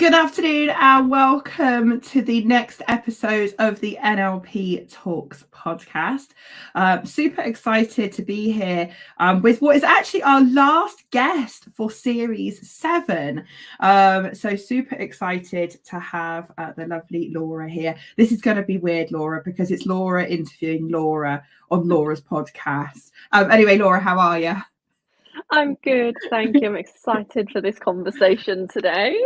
Good afternoon and welcome to the next episode of the NLP Talks podcast. Super excited to be here with what is actually our last guest for series 7. So super excited to have the lovely Laura here. This is going to be weird, Laura, because it's Laura interviewing Laura on Laura's podcast. Anyway, Laura, how are you? I'm good, thank you. I'm excited for this conversation today.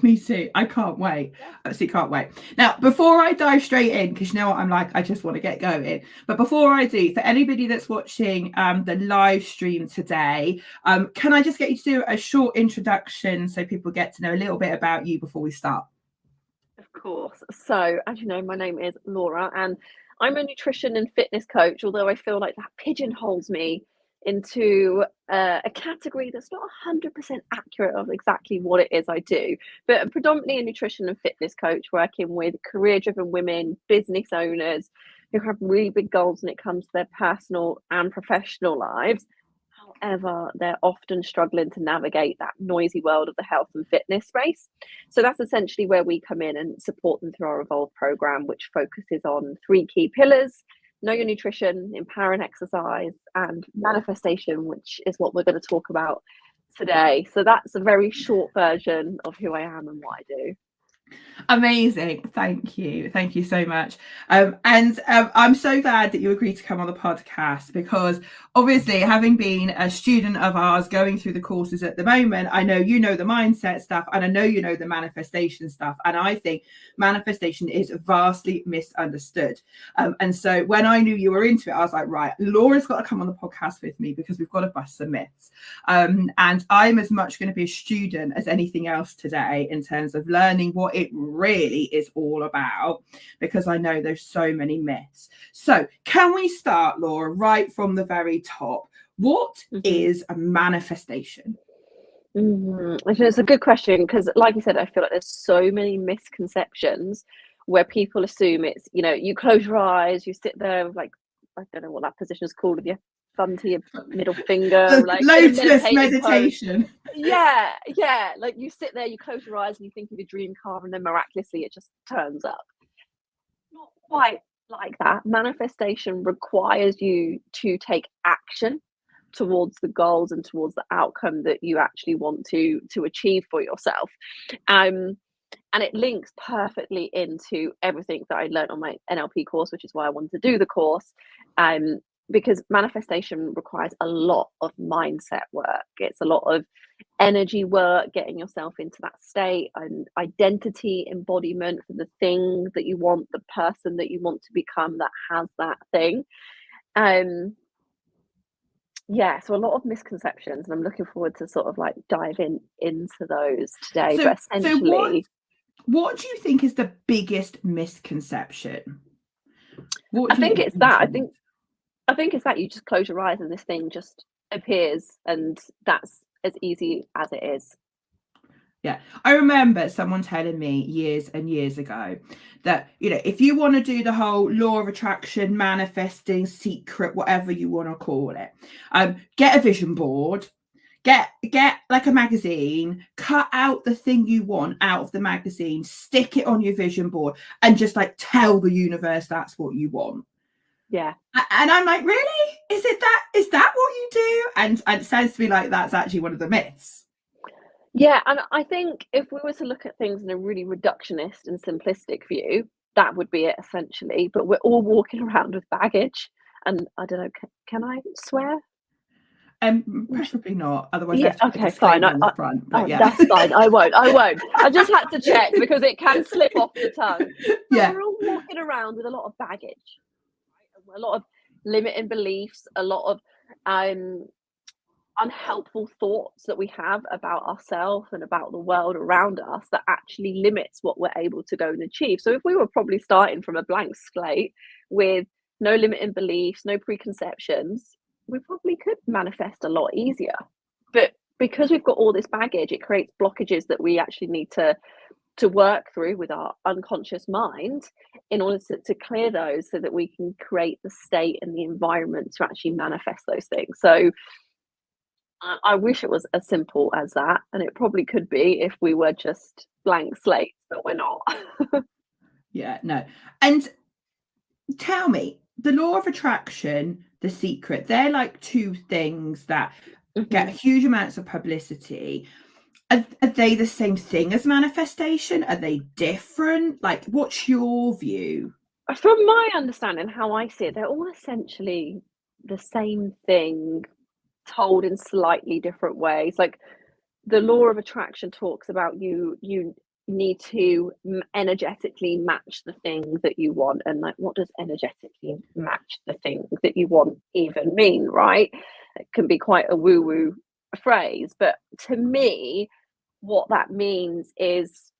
Me too. I can't wait. Absolutely can't wait. Now, before I dive straight in, because you know what I'm like, I just want to get going. But before I do, for anybody that's watching the live stream today, can I just get you to do a short introduction so people get to know a little bit about you before we start? Of course. So, as you know, my name is Laura and I'm a nutrition and fitness coach, although I feel like that pigeonholes me into a category that's not 100% accurate of exactly what it is I do, but predominantly a nutrition and fitness coach working with career-driven women, business owners who have really big goals when it comes to their personal and professional lives. However, they're often struggling to navigate that noisy world of the health and fitness space. So that's essentially where we come in and support them through our Evolve program, which focuses on 3 key pillars: know your nutrition, empower and exercise, and manifestation, which is what we're going to talk about today. So that's a very short version of who I am and what I do. Amazing. Thank you so much. I'm so glad that you agreed to come on the podcast, because obviously, having been a student of ours going through the courses at the moment, I know you know the mindset stuff and I know you know the manifestation stuff, and I think manifestation is vastly misunderstood. And so when I knew you were into it, I was like, right, Laura's got to come on the podcast with me because we've got to bust some myths. And I'm as much going to be a student as anything else today in terms of learning what it really is all about, because I know there's so many myths. So can we start, Laura, right from the very top? What is a manifestation? It's a good question, because like you said, I feel like there's so many misconceptions where people assume it's, you close your eyes, you sit there with, like, I don't know what that position is called, with your thumb to your middle finger, like lotus meditation. Yeah, like you sit there, you close your eyes and you think of your dream car, and then miraculously it just turns up. Not quite like that. Manifestation requires you to take action towards the goals and towards the outcome that you actually want to achieve for yourself. And it links perfectly into everything that I learned on my NLP course, which is why I wanted to do the course. Because manifestation requires a lot of mindset work. It's a lot of energy work, getting yourself into that state, and identity embodiment for the thing that you want, the person that you want to become that has that thing. Yeah, so a lot of misconceptions, and I'm looking forward to sort of like diving into those today. But essentially, what do you think is the biggest misconception? I think it's that. I think it's that you just close your eyes and this thing just appears, and that's as easy as it is. Yeah, I remember someone telling me years and years ago that, if you want to do the whole law of attraction, manifesting, secret, whatever you want to call it, get a vision board, get like a magazine, cut out the thing you want out of the magazine, stick it on your vision board, and just like tell the universe that's what you want. Yeah. And I'm like, really? Is that what you do? And it sounds to me like that's actually one of the myths. Yeah, and I think if we were to look at things in a really reductionist and simplistic view, that would be it essentially. But we're all walking around with baggage, and I don't know, can I swear? Preferably not. Otherwise, yeah. Okay, fine. On the front, but yeah, that's fine. I won't. I just had to check because it can slip off the tongue. Yeah, we're all walking around with a lot of baggage, right? A lot of limiting beliefs, a lot of unhelpful thoughts that we have about ourselves and about the world around us that actually limits what we're able to go and achieve. So if we were probably starting from a blank slate with no limiting beliefs, no preconceptions, we probably could manifest a lot easier. But because we've got all this baggage, it creates blockages that we actually need to work through with our unconscious mind in order to clear those, so that we can create the state and the environment to actually manifest those things. So I wish it was as simple as that, and it probably could be if we were just blank slates, but we're not. Yeah, no. And tell me, the law of attraction, the secret, they're like two things that get Mhm. huge amounts of publicity. Are they the same thing as manifestation? Are they different? Like, what's your view? From my understanding, how I see it, they're all essentially the same thing told in slightly different ways. Like the law of attraction talks about you need to energetically match the thing that you want, and like what does energetically match the thing that you want even mean, right? It can be quite a woo woo phrase, but to me what that means is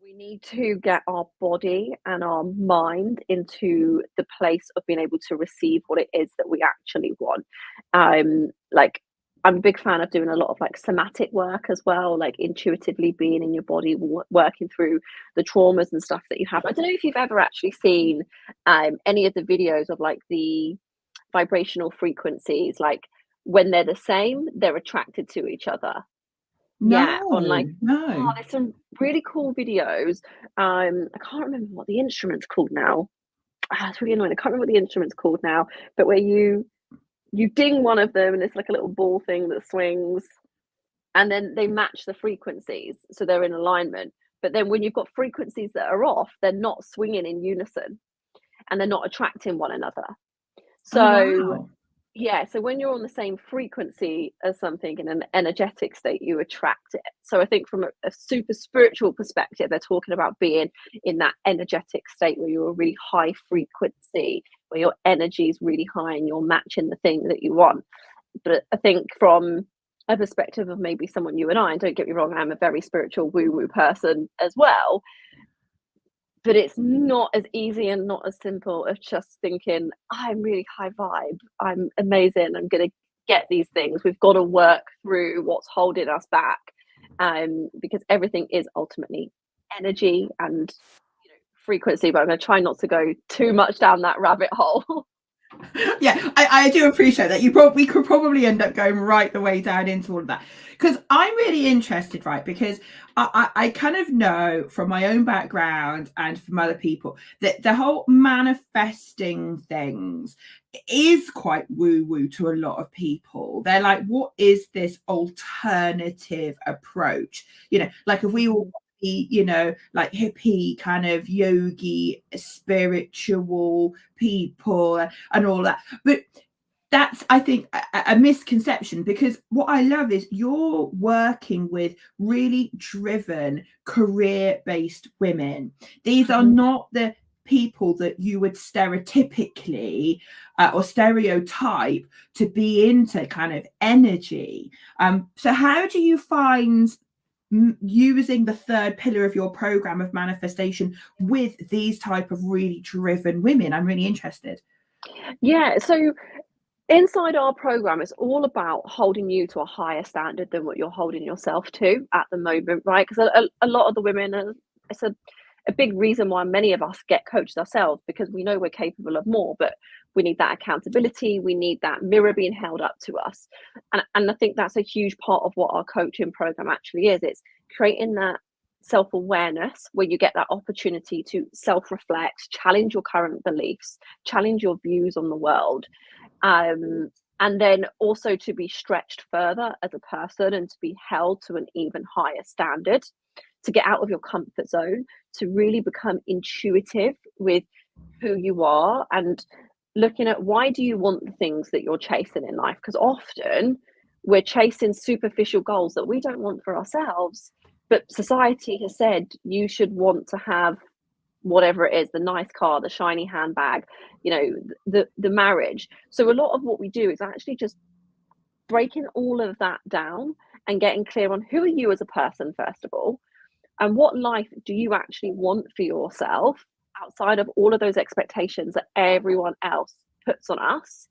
we need to get our body and our mind into the place of being able to receive what it is that we actually want. Like I'm a big fan of doing a lot of like somatic work as well, like intuitively being in your body, working through the traumas and stuff that you have. I don't know if you've ever actually seen any of the videos of like the vibrational frequencies, like when they're the same, they're attracted to each other. Yeah, on No, like no. there's some really cool videos. I can't remember what the instrument's called now. It's really annoying. I can't remember what the instrument's called now, but where you ding one of them and it's like a little ball thing that swings, and then they match the frequencies, so they're in alignment. But then when you've got frequencies that are off, they're not swinging in unison and they're not attracting one another. Oh, So wow. yeah, so when you're on the same frequency as something in an energetic state, you attract it. So I think from a super spiritual perspective, they're talking about being in that energetic state where you're a really high frequency, where your energy is really high and you're matching the thing that you want. But I think from a perspective of maybe someone you and I, and don't get me wrong, I'm a very spiritual woo woo person as well, but it's not as easy and not as simple as just thinking, I'm really high vibe, I'm amazing, I'm going to get these things. We've got to work through what's holding us back, because everything is ultimately energy and frequency. But I'm going to try not to go too much down that rabbit hole. Yeah, I do appreciate that. We could probably end up going right the way down into all of that, because I'm really interested, right? Because I kind of know from my own background and from other people that the whole manifesting things is quite woo woo to a lot of people. They're like, what is this alternative approach? Like if we all be, like hippie kind of yogi, spiritual people and all that. But that's, I think, a misconception, because what I love is you're working with really driven, career-based women. These are not the people that you would stereotypically or stereotype to be into kind of energy. So how do you find using the third pillar of your program of manifestation with these type of really driven women? I'm really interested. Yeah, so inside our program, it's all about holding you to a higher standard than what you're holding yourself to at the moment, right? Because a lot of the women, it's a big reason why many of us get coached ourselves, because we know we're capable of more, but we need that accountability. We need that mirror being held up to us. And I think that's a huge part of what our coaching program actually is. It's creating that self-awareness where you get that opportunity to self-reflect, challenge your current beliefs, challenge your views on the world, and then also to be stretched further as a person and to be held to an even higher standard, to get out of your comfort zone, to really become intuitive with who you are and looking at why do you want the things that you're chasing in life, because often we're chasing superficial goals that we don't want for ourselves, but society has said you should want to have whatever it is, the nice car, the shiny handbag, the marriage. So a lot of what we do is actually just breaking all of that down and getting clear on who are you as a person, first of all, and what life do you actually want for yourself outside of all of those expectations that everyone else puts on us,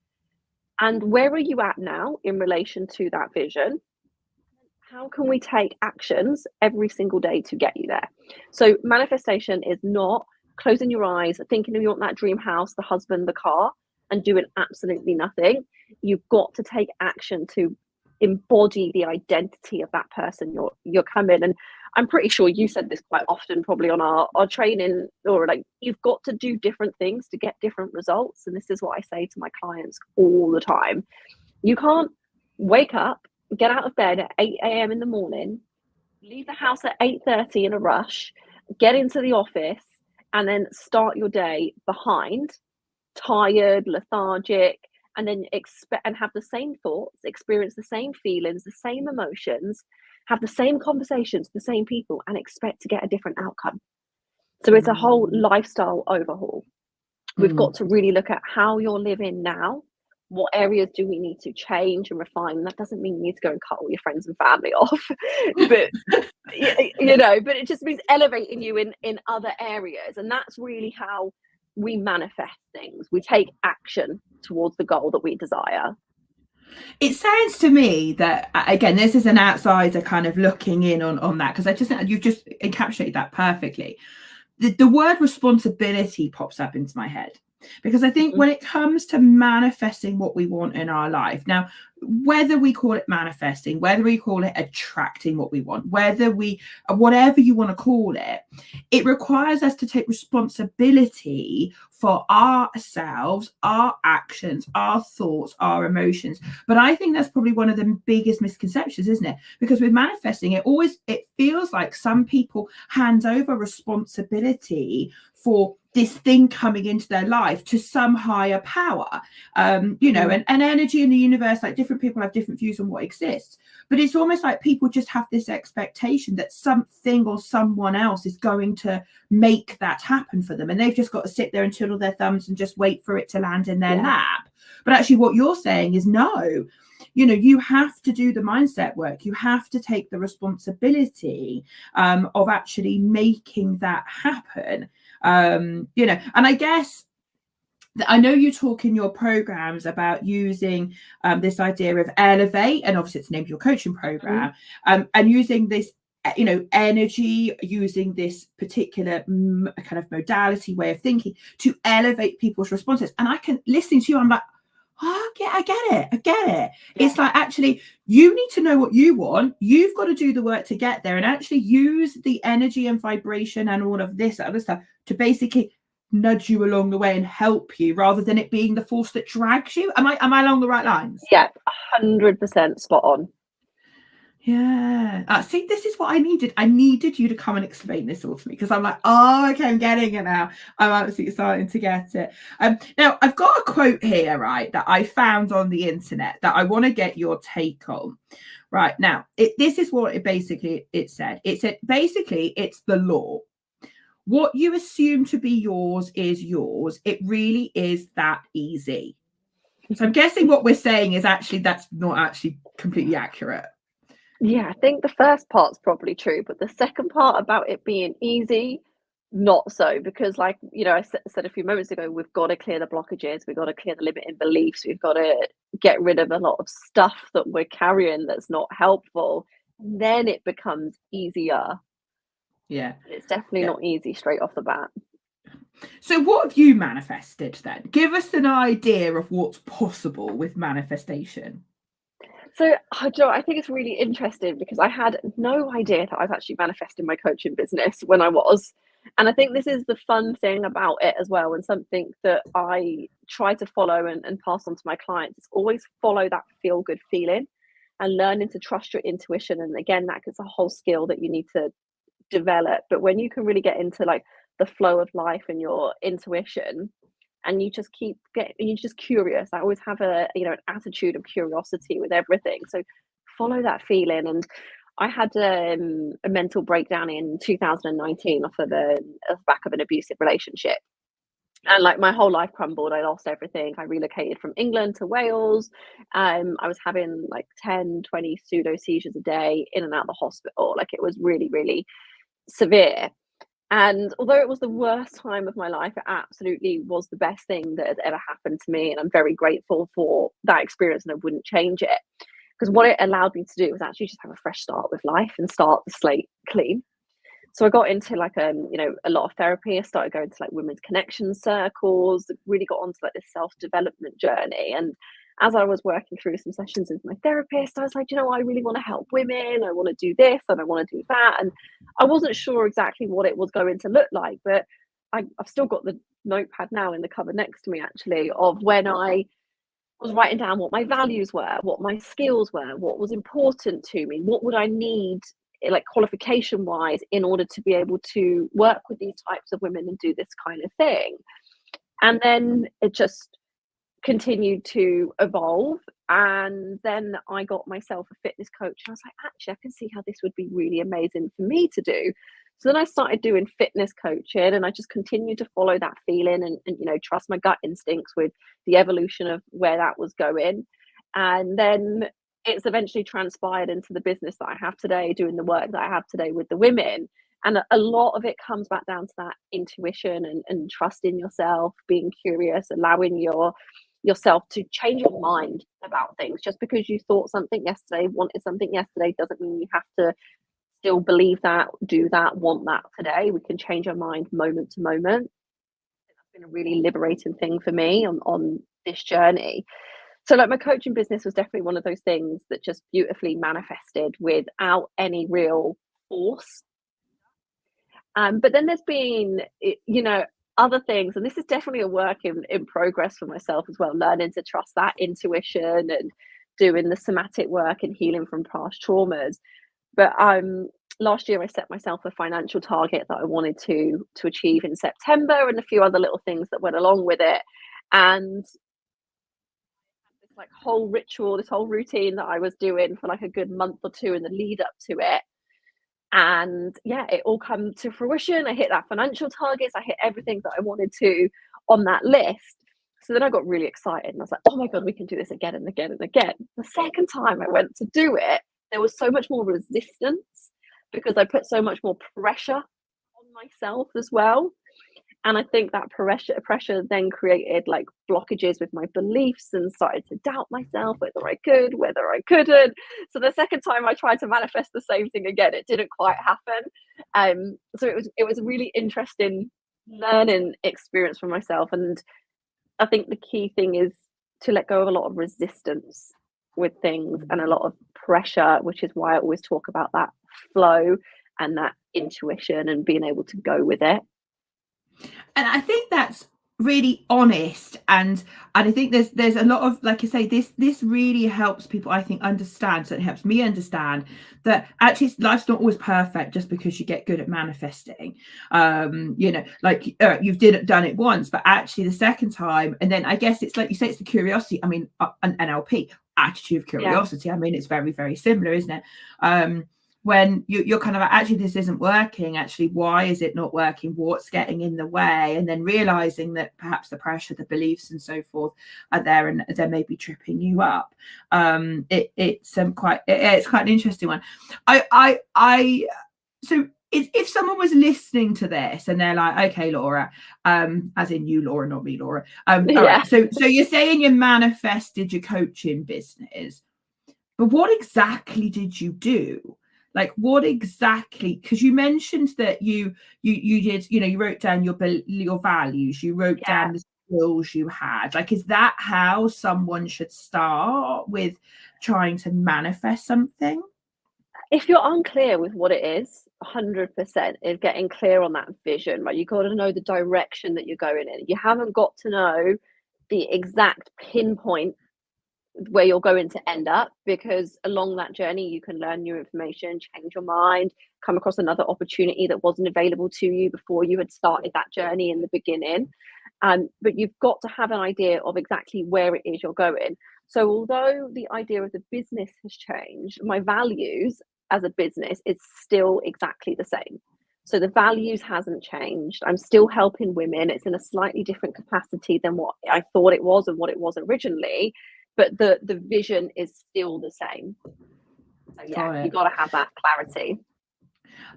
and where are you at now in relation to that vision. How can we take actions every single day to get you there? So manifestation is not closing your eyes, thinking you want that dream house, the husband, the car, and doing absolutely nothing. You've got to take action to embody the identity of that person you're coming. And I'm pretty sure you said this quite often, probably on our training, or like, you've got to do different things to get different results. And this is what I say to my clients all the time. You can't wake up, get out of bed at 8 a.m. in the morning, leave the house at 8:30 in a rush, get into the office, and then start your day behind, tired, lethargic, and then expect and have the same thoughts, experience the same feelings, the same emotions, have the same conversations, the same people, and expect to get a different outcome. So it's a whole lifestyle overhaul. We've got to really look at how you're living now. What areas do we need to change and refine? And that doesn't mean you need to go and cut all your friends and family off, but but it just means elevating you in other areas. And that's really how we manifest things. We take action towards the goal that we desire. It sounds to me that, again, this is an outsider kind of looking in on that, because I just think you've just encapsulated that perfectly. The word responsibility pops up into my head, because I think when it comes to manifesting what we want in our life, now, whether we call it manifesting, whether we call it attracting what we want, whatever you want to call it, it requires us to take responsibility for ourselves, our actions, our thoughts, our emotions. But I think that's probably one of the biggest misconceptions, isn't it? Because with manifesting, it feels like some people hand over responsibility for this thing coming into their life to some higher power, and energy in the universe. Like, different people have different views on what exists, but it's almost like people just have this expectation that something or someone else is going to make that happen for them, and they've just got to sit there and twiddle their thumbs and just wait for it to land in their lap. But actually what you're saying is, no, you have to do the mindset work. You have to take the responsibility of actually making that happen. And I guess I know you talk in your programs about using this idea of elevate, and obviously it's named your coaching program, and using this energy, using this particular kind of modality, way of thinking, to elevate people's responses. And I can, listening to you, I'm like, oh, I get it. Yeah. It's like, actually, you need to know what you want. You've got to do the work to get there, and actually use the energy and vibration and all of this other stuff to basically nudge you along the way and help you, rather than it being the force that drags you. Am I along the right lines? Yeah, 100% spot on. Yeah. See, this is what I needed. I needed you to come and explain this all to me, because I'm like, oh, okay, I'm getting it now. I'm absolutely starting to get it. Now, I've got a quote here, right, that I found on the internet that I want to get your take on. Right now, this is what it said. It said, basically, it's the law. What you assume to be yours is yours. It really is that easy. So I'm guessing what we're saying is actually that's not actually completely accurate. Yeah, I think the first part's probably true, but the second part about it being easy, not so. Because, like, I said a few moments ago, we've got to clear the blockages, we've got to clear the limiting beliefs, we've got to get rid of a lot of stuff that we're carrying that's not helpful. Then it becomes easier. Yeah. It's definitely not easy straight off the bat. So what have you manifested then? Give us an idea of what's possible with manifestation. So I think it's really interesting, because I had no idea that I was actually manifesting my coaching business when I was. And I think this is the fun thing about it as well, and something that I try to follow and pass on to my clients. Is always follow that feel good feeling and learning to trust your intuition. And again, that's a whole skill that you need to develop. But when you can really get into like the flow of life and your intuition, and you just you're just curious. I always have an attitude of curiosity with everything. So follow that feeling. And I had a mental breakdown in 2019 off the back of an abusive relationship. And like, my whole life crumbled. I lost everything. I relocated from England to Wales. I was having like 10, 20 pseudo seizures a day, in and out of the hospital. Like, it was really, really severe. And although it was the worst time of my life, it absolutely was the best thing that had ever happened to me. And I'm very grateful for that experience, and I wouldn't change it. Because what it allowed me to do was actually just have a fresh start with life and start the slate clean. So I got into like a lot of therapy. I started going to like women's connection circles, really got onto like this self-development journey. And as I was working through some sessions with my therapist, I was like, you know, I really want to help women. I want to do this and I want to do that. And I wasn't sure exactly what it was going to look like, but I've still got the notepad now in the cupboard next to me, actually, of when I was writing down what my values were, what my skills were, what was important to me, what would I need, like qualification wise, in order to be able to work with these types of women and do this kind of thing. And then it just continued to evolve. And then I got myself a fitness coach. And I was like, actually, I can see how this would be really amazing for me to do. So then I started doing fitness coaching, and I just continued to follow that feeling and trust my gut instincts with the evolution of where that was going. And then it's eventually transpired into the business that I have today, doing the work that I have today with the women. And a lot of it comes back down to that intuition and trusting yourself, being curious, allowing yourself to change your mind about things. Just because you thought something yesterday, wanted something yesterday, doesn't mean you have to still believe that, do that, want that today. We can change our mind moment to moment. That's been a really liberating thing for me on this journey. So like my coaching business was definitely one of those things that just beautifully manifested without any real force. But then there's been, other things, and this is definitely a work in progress for myself as well, learning to trust that intuition and doing the somatic work and healing from past traumas. But last year I set myself a financial target that I wanted to achieve in September, and a few other little things that went along with it. And this like whole ritual, this whole routine that I was doing for like a good month or two in the lead up to it. And yeah, it all come to fruition. I hit that financial targets. I hit everything that I wanted to on that list. So then I got really excited and I was like, oh my God, we can do this again and again and again. The second time I went to do it, there was so much more resistance because I put so much more pressure on myself as well. And I think that pressure then created like blockages with my beliefs and started to doubt myself, whether I could, whether I couldn't. So the second time I tried to manifest the same thing again, it didn't quite happen. So it was a really interesting learning experience for myself. And I think the key thing is to let go of a lot of resistance with things and a lot of pressure, which is why I always talk about that flow and that intuition and being able to go with it. And I think that's really honest, and I think there's a lot of, like I say, this really helps people, I think, understand. So it helps me understand that actually life's not always perfect just because you get good at manifesting. Like you've done it once, but actually the second time, and then I guess it's like you say, it's the curiosity. I mean, an NLP, attitude of curiosity. Yeah. I mean, it's very, very similar, isn't it? When you're kind of like, actually, this isn't working. Actually, why is it not working? What's getting in the way? And then realizing that perhaps the pressure, the beliefs and so forth are there and they may be tripping you up. It's quite an interesting one. So if someone was listening to this and they're like, okay, Laura, as in you, Laura, not me, Laura. All right. So you're saying you manifested your coaching business, but what exactly did you do? Like, what exactly? Because you mentioned that you did, you wrote down your values, you wrote down the skills you had. Like, is that how someone should start with trying to manifest something? If you're unclear with what it is, 100% is getting clear on that vision, right? You've got to know the direction that you're going in. You haven't got to know the exact pinpoint where you're going to end up, because along that journey you can learn new information, change your mind, come across another opportunity that wasn't available to you before you had started that journey in the beginning. But you've got to have an idea of exactly where it is you're going. So although the idea of the business has changed, my values as a business is still exactly the same. So the values hasn't changed. I'm still helping women. It's in a slightly different capacity than what I thought it was and what it was originally, but the vision is still the same. So yeah, you got to have that clarity.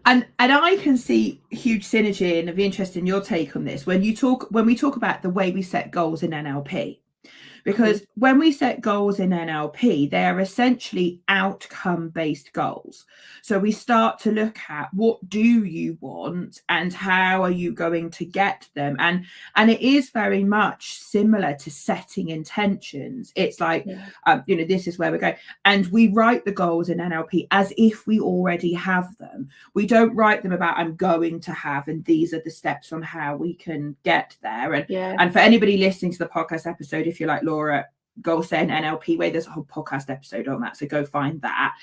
And I can see huge synergy, and I'd be interested in your take on this when we talk about the way we set goals in NLP. because when we set goals in NLP, they are essentially outcome-based goals. So we start to look at what do you want and how are you going to get them, and it is very much similar to setting intentions. It's like this is where we're going, and we write the goals in NLP as if we already have them. We don't write them about I'm going to have, and these are the steps on how we can get there. And for anybody listening to the podcast episode, if you're like Laura, goal setting NLP way, there's a whole podcast episode on that, so go find that.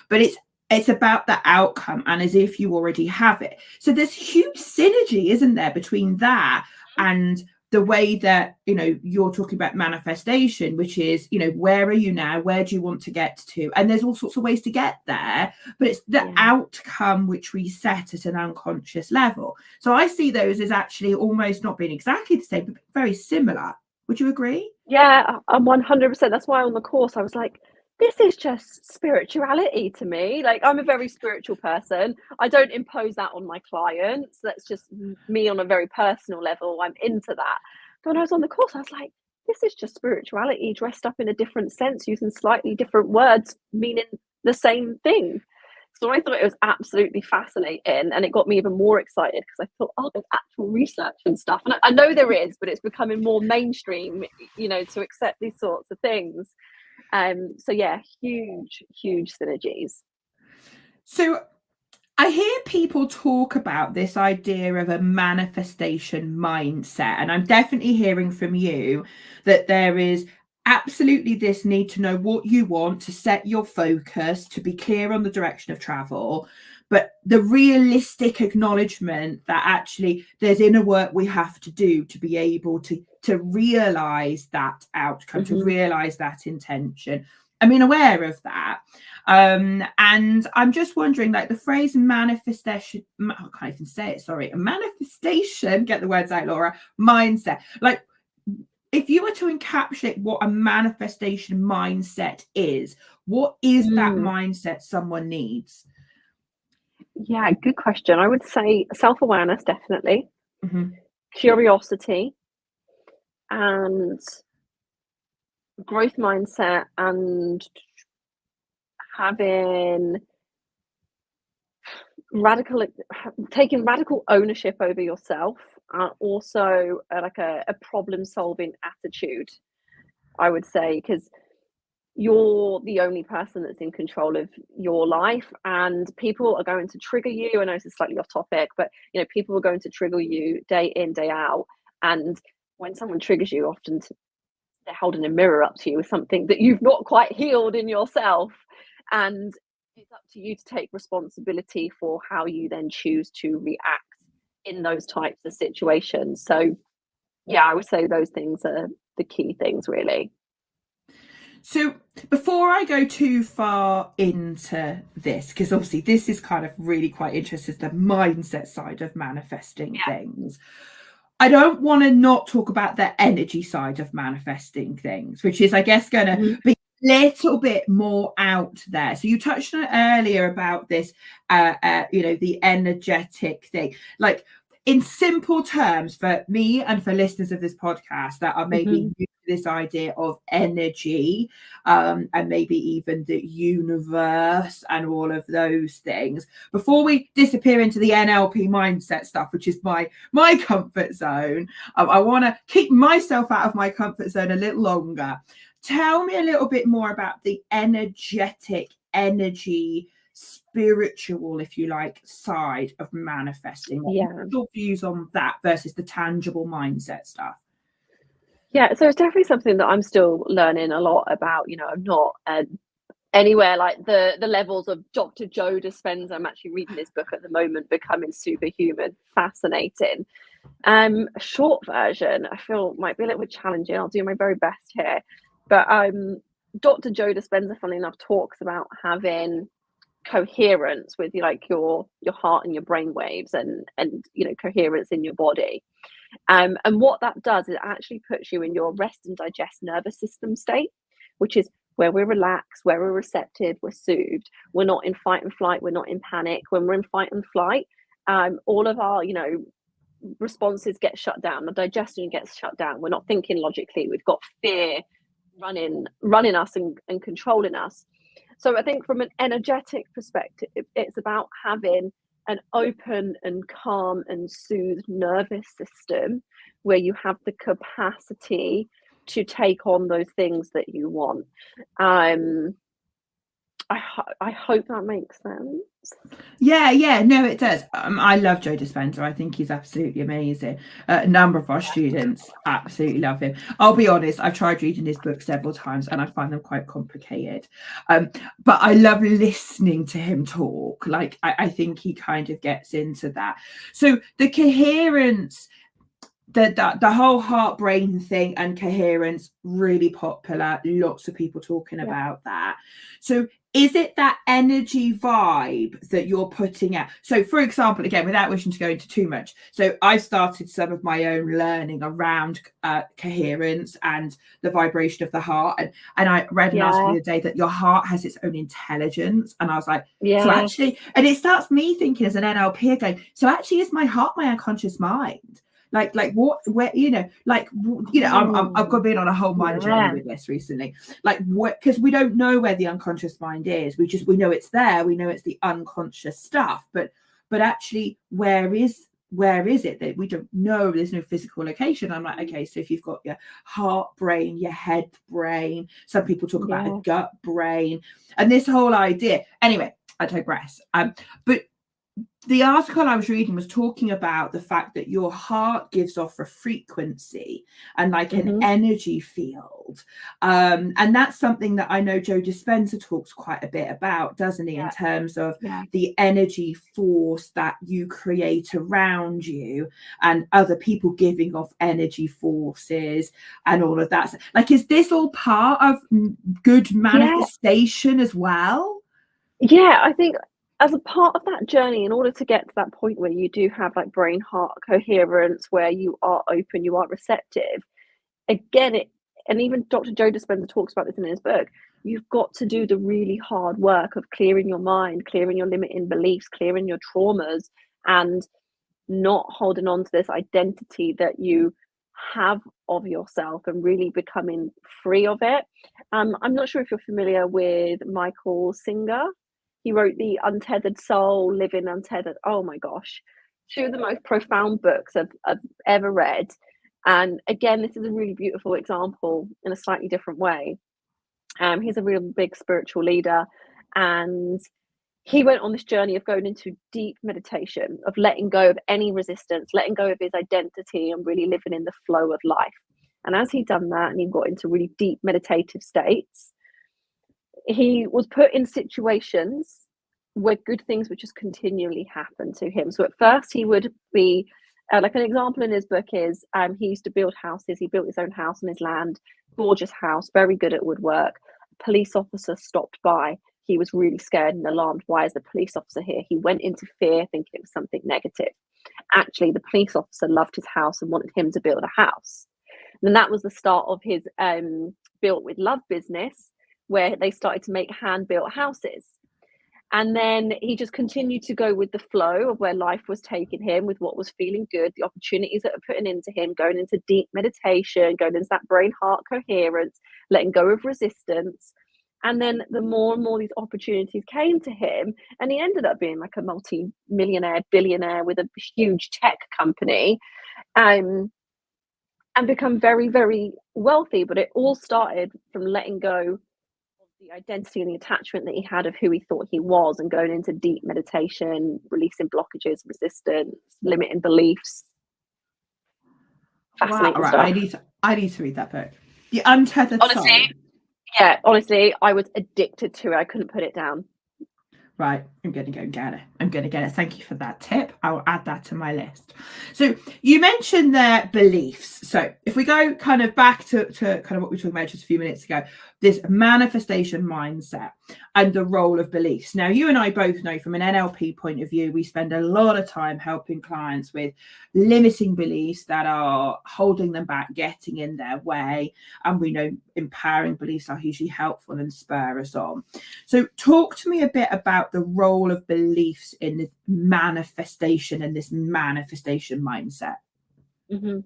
But it's about the outcome and as if you already have it. So there's huge synergy, isn't there, between that and the way that, you're talking about manifestation, which is, where are you now? Where do you want to get to? And there's all sorts of ways to get there, but it's the outcome which we set at an unconscious level. So I see those as actually almost not being exactly the same, but very similar. Would you agree? Yeah, I'm 100%. That's why on the course I was like, this is just spirituality to me. Like, I'm a very spiritual person. I don't impose that on my clients. That's just me on a very personal level. I'm into that. But when I was on the course, I was like, this is just spirituality dressed up in a different sense, using slightly different words, meaning the same thing. So I thought it was absolutely fascinating, and it got me even more excited because I thought, oh, there's actual research and stuff. And I know there is, but it's becoming more mainstream, to accept these sorts of things. So yeah, huge synergies. So I hear people talk about this idea of a manifestation mindset, and I'm definitely hearing from you that there is absolutely this need to know what you want, to set your focus, to be clear on the direction of travel, but the realistic acknowledgement that actually there's inner work we have to do to be able to realize that outcome, to realize that intention. I mean, aware of that. And I'm just wondering, like, the phrase manifestation, I can't even say it, sorry, a manifestation, get the words out, Laura, mindset. Like, if you were to encapsulate what a manifestation mindset is, what is that mindset someone needs? Yeah, good question. I would say self-awareness, definitely. Curiosity and growth mindset, and taking radical ownership over yourself, and also like a problem solving attitude, I would say, because you're the only person that's in control of your life, and people are going to trigger you. I know this is slightly off topic, but people are going to trigger you day in, day out. And when someone triggers you, often they're holding a mirror up to you with something that you've not quite healed in yourself. And it's up to you to take responsibility for how you then choose to react in those types of situations. So yeah, I would say those things are the key things, really. So before I go too far into this, because obviously this is kind of really quite interesting, the mindset side of manifesting things, I don't want to not talk about the energy side of manifesting things, which is, I guess, going to be a little bit more out there. So you touched on it earlier about this, the energetic thing. Like, in simple terms, for me and for listeners of this podcast that are maybe new to this idea of energy, and maybe even the universe and all of those things, before we disappear into the NLP mindset stuff, which is my comfort zone, I want to keep myself out of my comfort zone a little longer. Tell me a little bit more about the energetic, spiritual, if you like, side of manifesting. What's your views on that versus the tangible mindset stuff? Yeah, so it's definitely something that I'm still learning a lot about. I'm not anywhere like the levels of Dr. Joe Dispenza. I'm actually reading this book at the moment, Becoming Superhuman. Fascinating. A short version, I feel, might be a little bit challenging. I'll do my very best here. But Dr. Joe Dispenza, funnily enough, talks about having coherence with your heart and your brain waves, and coherence in your body. And what that does is it actually puts you in your rest and digest nervous system state, which is where we're relaxed, where we're receptive, we're soothed. We're not in fight and flight, we're not in panic. When we're in fight and flight, all of our responses get shut down, the digestion gets shut down. We're not thinking logically. We've got fear running us and controlling us. So I think from an energetic perspective, it's about having an open and calm and soothed nervous system where you have the capacity to take on those things that you want. I hope that makes sense. Yeah, no, it does. I love Joe Dispenza. I think he's absolutely amazing. A number of our students absolutely love him. I'll be honest, I've tried reading his books several times and I find them quite complicated. But I love listening to him talk. Like, I think he kind of gets into that. So the coherence, the whole heart brain thing and coherence, really popular, lots of people talking about that. So is it that energy vibe that you're putting out? So for example, again, without wishing to go into too much, so I started some of my own learning around coherence and the vibration of the heart, and I read an article the other day that your heart has its own intelligence, and I was like, so actually, and it starts me thinking as an NLP going, so actually is my heart my unconscious mind? Like what, where, I've been on a whole mind journey with this recently. Like, what, because we don't know where the unconscious mind is. We know it's there. We know it's the unconscious stuff, but actually, where is it that we don't know? There's no physical location. I'm like, okay, so if you've got your heart brain, your head brain, some people talk about a gut brain, and this whole idea. Anyway, I digress. But the article I was reading was talking about the fact that your heart gives off a frequency and like an energy field. And that's something that I know Joe Dispenza talks quite a bit about, doesn't he, in terms of the energy force that you create around you and other people giving off energy forces and all of that. Like, is this all part of good manifestation as well? Yeah, I think as a part of that journey, in order to get to that point where you do have like brain heart coherence, where you are open, you are receptive, again, and even Dr. Joe Dispenza talks about this in his book, you've got to do the really hard work of clearing your mind, clearing your limiting beliefs, clearing your traumas, and not holding on to this identity that you have of yourself and really becoming free of it. I'm not sure if you're familiar with Michael Singer. He wrote The Untethered Soul, Living Untethered. Oh my gosh, two of the most profound books I've ever read. And again, this is a really beautiful example in a slightly different way. He's a real big spiritual leader, and he went on this journey of going into deep meditation, of letting go of any resistance, letting go of his identity, and really living in the flow of life. And as he done that, and he got into really deep meditative states, he was put in situations where good things would just continually happen to him. So at first he would be like, an example in his book is he used to build houses. He built his own house on his land, gorgeous house, very good at woodwork. A police officer stopped by. He was really scared and alarmed. Why is the police officer here? He went into fear, thinking it was something negative. Actually, the police officer loved his house and wanted him to build a house. And that was the start of his Built with Love business, where they started to make hand-built houses. And then he just continued to go with the flow of where life was taking him, with what was feeling good, the opportunities that were putting into him, going into deep meditation, going into that brain-heart coherence, letting go of resistance. And then the more and more these opportunities came to him, and he ended up being like a multi-millionaire, billionaire with a huge tech company, and become very, very wealthy. But it all started from letting go the identity and the attachment that he had of who he thought he was, and going into deep meditation, releasing blockages, resistance, limiting beliefs. Fascinating stuff. I need to read that book. The Untethered Soul. Yeah, honestly, I was addicted to it. I couldn't put it down. Right, I'm going to go and get it. Thank you for that tip. I will add that to my list. So you mentioned their beliefs. So if we go kind of back to kind of what we were talking about just a few minutes ago, this manifestation mindset and the role of beliefs. Now, you and I both know from an NLP point of view, we spend a lot of time helping clients with limiting beliefs that are holding them back, getting in their way. And we know empowering beliefs are hugely helpful and spur us on. So talk to me a bit about the role role of beliefs in this manifestation and this manifestation mindset? Mm-hmm.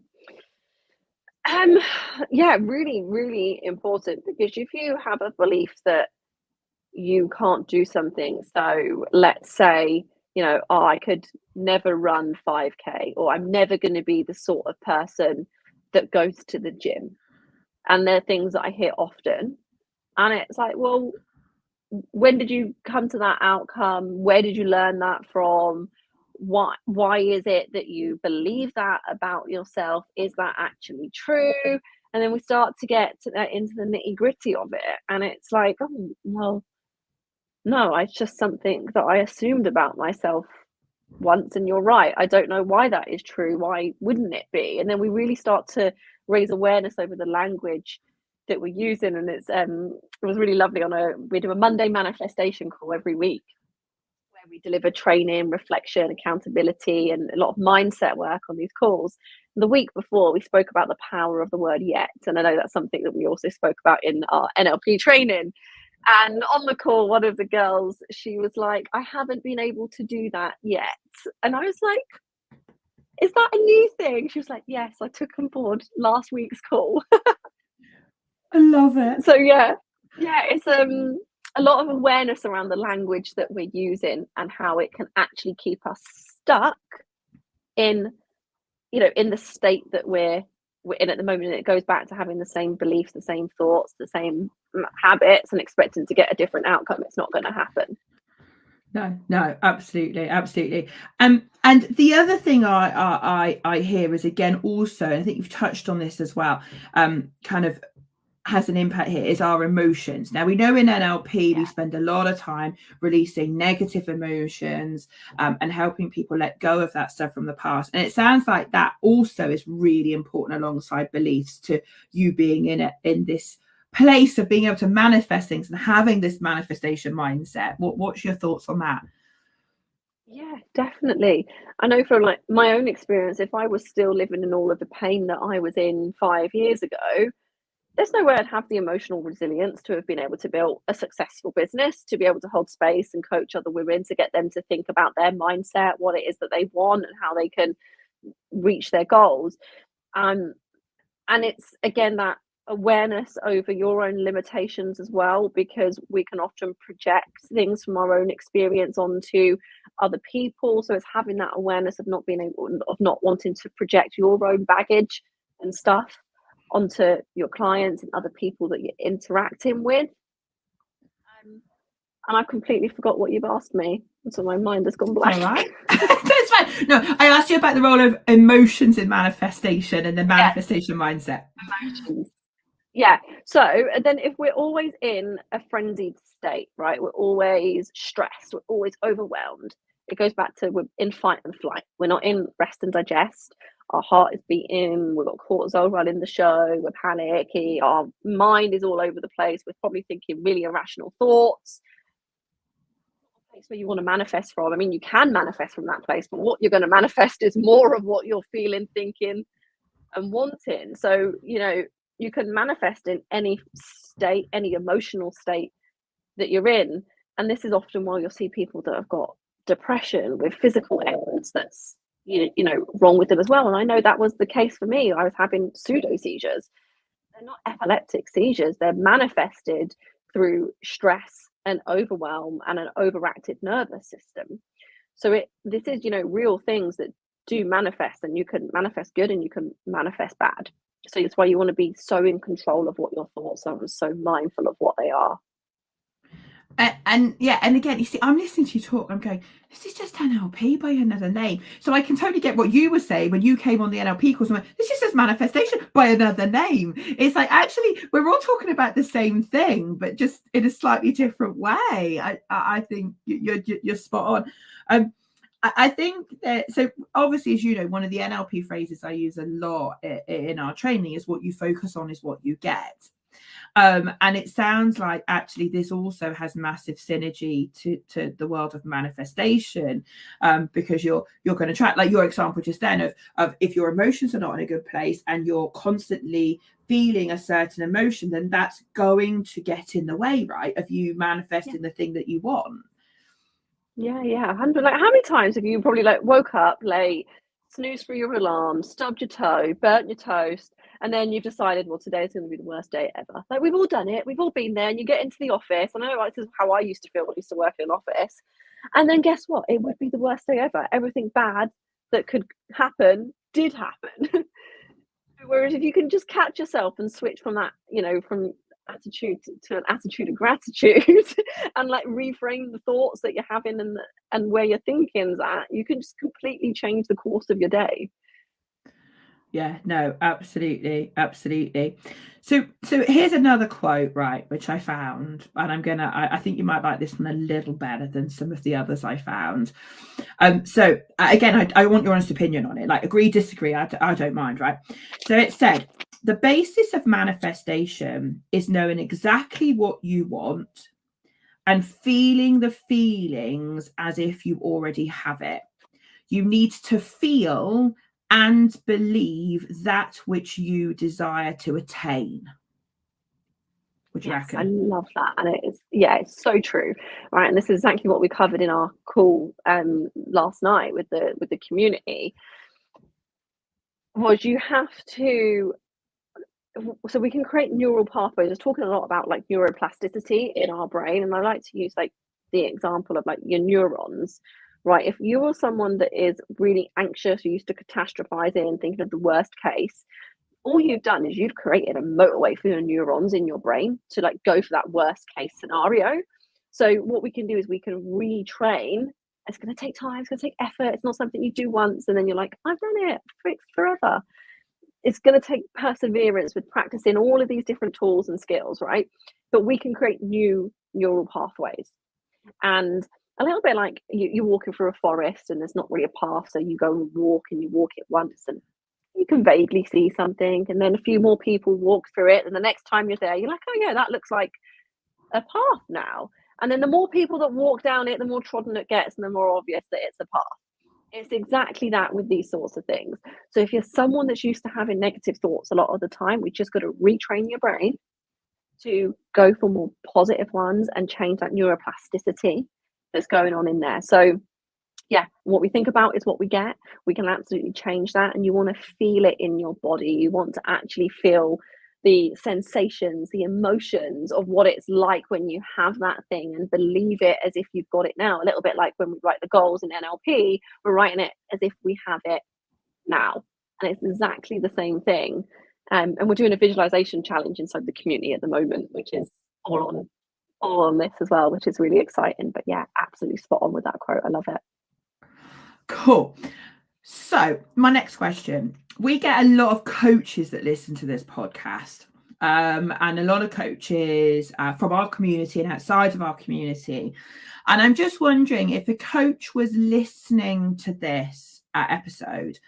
Yeah, really, really important, because if you have a belief that you can't do something, so let's say, oh, I could never run 5K, or I'm never going to be the sort of person that goes to the gym. And they're things that I hear often. And it's like, well, when did you come to that outcome? Where did you learn that from? Why is it that you believe that about yourself? Is that actually true? And then we start to get into the nitty-gritty of it. And it's like, oh, well, no, it's just something that I assumed about myself once, and you're right. I don't know why that is true. Why wouldn't it be? And then we really start to raise awareness over the language that we're using. And it was really lovely. We do a Monday manifestation call every week, where we deliver training, reflection, accountability, and a lot of mindset work on these calls. And the week before, we spoke about the power of the word yet, and I know that's something that we also spoke about in our NLP training. And on the call, one of the girls, she was like, I haven't been able to do that yet. And I was like, is that a new thing? She was like, yes, I took on board last week's call. I love it. So yeah, it's a lot of awareness around the language that we're using, and how it can actually keep us stuck in, in the state that we're in at the moment. And it goes back to having the same beliefs, the same thoughts, the same habits, and expecting to get a different outcome. It's not going to happen. No, absolutely. And the other thing I hear is, again, also, and I think you've touched on this as well, kind of has an impact here, is our emotions. Now, we know in NLP we spend a lot of time releasing negative emotions, and helping people let go of that stuff from the past. And it sounds like that also is really important alongside beliefs, to you being in this place of being able to manifest things and having this manifestation mindset. What's your thoughts on that? Yeah, definitely. I know from like my own experience, if I was still living in all of the pain that I was in 5 years ago, there's no way I'd have the emotional resilience to have been able to build a successful business, to be able to hold space and coach other women, to get them to think about their mindset, what it is that they want, and how they can reach their goals. And it's, again, that awareness over your own limitations as well, because we can often project things from our own experience onto other people. So it's having that awareness of not wanting to project your own baggage and stuff onto your clients and other people that you're interacting with. And I completely forgot what you've asked me, so my mind has gone blank. All right. That's fine. No, I asked you about the role of emotions in manifestation and the manifestation mindset. Emotions. Yeah. So then, if we're always in a frenzied state, right, we're always stressed, we're always overwhelmed, it goes back to, we're in fight and flight. We're not in rest and digest. Our heart is beating, we've got cortisol running the show, we're panicky, our mind is all over the place, we're probably thinking really irrational thoughts. Place where you want to manifest from. I mean, you can manifest from that place, but what you're going to manifest is more of what you're feeling, thinking, and wanting. So, you can manifest in any state, any emotional state that you're in. And this is often why you'll see people that have got depression with physical ailments that's wrong with them as well. And I know that was the case for me. I was having pseudo seizures. They're not epileptic seizures, they're manifested through stress and overwhelm and an overactive nervous system. So this is real things that do manifest, and you can manifest good and you can manifest bad. So that's why you want to be so in control of what your thoughts are and so mindful of what they are. And again, you see, I'm listening to you talk, I'm going, this is just NLP by another name. So I can totally get what you were saying when you came on the NLP course. This is just manifestation by another name. It's like, actually, we're all talking about the same thing, but just in a slightly different way. I think you're spot on. I think that, so obviously, as you know, one of the NLP phrases I use a lot in our training is, what you focus on is what you get. And it sounds like actually this also has massive synergy to the world of manifestation, because you're going to try, like your example just then of if your emotions are not in a good place and you're constantly feeling a certain emotion, then that's going to get in the way, right, of you manifesting the thing that you want. Yeah, yeah, 100. Like, how many times have you probably like woke up late, snoozed through your alarm, stubbed your toe, burnt your toast, and then you've decided, well, today is going to be the worst day ever. Like, we've all done it. We've all been there. And you get into the office. And I know, like, this is how I used to feel when I used to work in an office. And then guess what? It would be the worst day ever. Everything bad that could happen did happen. Whereas if you can just catch yourself and switch from that, from attitude to an attitude of gratitude and like reframe the thoughts that you're having and where your thinking's at, you can just completely change the course of your day. Yeah, no, absolutely, absolutely. So here's another quote, right, which I found, and I think you might like this one a little better than some of the others I found. So again, I want your honest opinion on it. Like, agree, disagree, I don't mind, right? So it said, the basis of manifestation is knowing exactly what you want and feeling the feelings as if you already have it. You need to feel and believe that which you desire to attain. What do you Yes, I reckon? love that. And it's so true. Right. And this is exactly what we covered in our call last night with the community, was you have to, so we can create neural pathways. I was talking a lot about like neuroplasticity in our brain, and I like to use like the example of like your neurons. Right, if you are someone that is really anxious, you're used to catastrophizing and thinking of the worst case, all you've done is you've created a motorway for your neurons in your brain to like go for that worst case scenario. So what we can do is we can retrain. It's going to take time, it's going to take effort, it's not something you do once and then you're like, I've done it, fixed forever. It's going to take perseverance with practicing all of these different tools and skills, right? But we can create new neural pathways. And a little bit like you're walking through a forest and there's not really a path, so you go and walk and you walk it once and you can vaguely see something, and then a few more people walk through it, and the next time you're there, you're like, oh yeah, that looks like a path now. And then the more people that walk down it, the more trodden it gets, and the more obvious that it's a path. It's exactly that with these sorts of things. So if you're someone that's used to having negative thoughts a lot of the time, we just got to retrain your brain to go for more positive ones and change that neuroplasticity that's going on in there. So yeah, what we think about is what we get. We can absolutely change that. And you want to feel it in your body. You want to actually feel the sensations, the emotions of what it's like when you have that thing and believe it as if you've got it now. A little bit like when we write the goals in NLP, we're writing it as if we have it now. And it's exactly the same thing. And we're doing a visualization challenge inside the community at the moment, which is all on this as well, which is really exciting. But yeah, absolutely spot on with that quote. I love it. Cool. So my next question, we get a lot of coaches that listen to this podcast, and a lot of coaches from our community and outside of our community. And I'm just wondering if a coach was listening to this episode,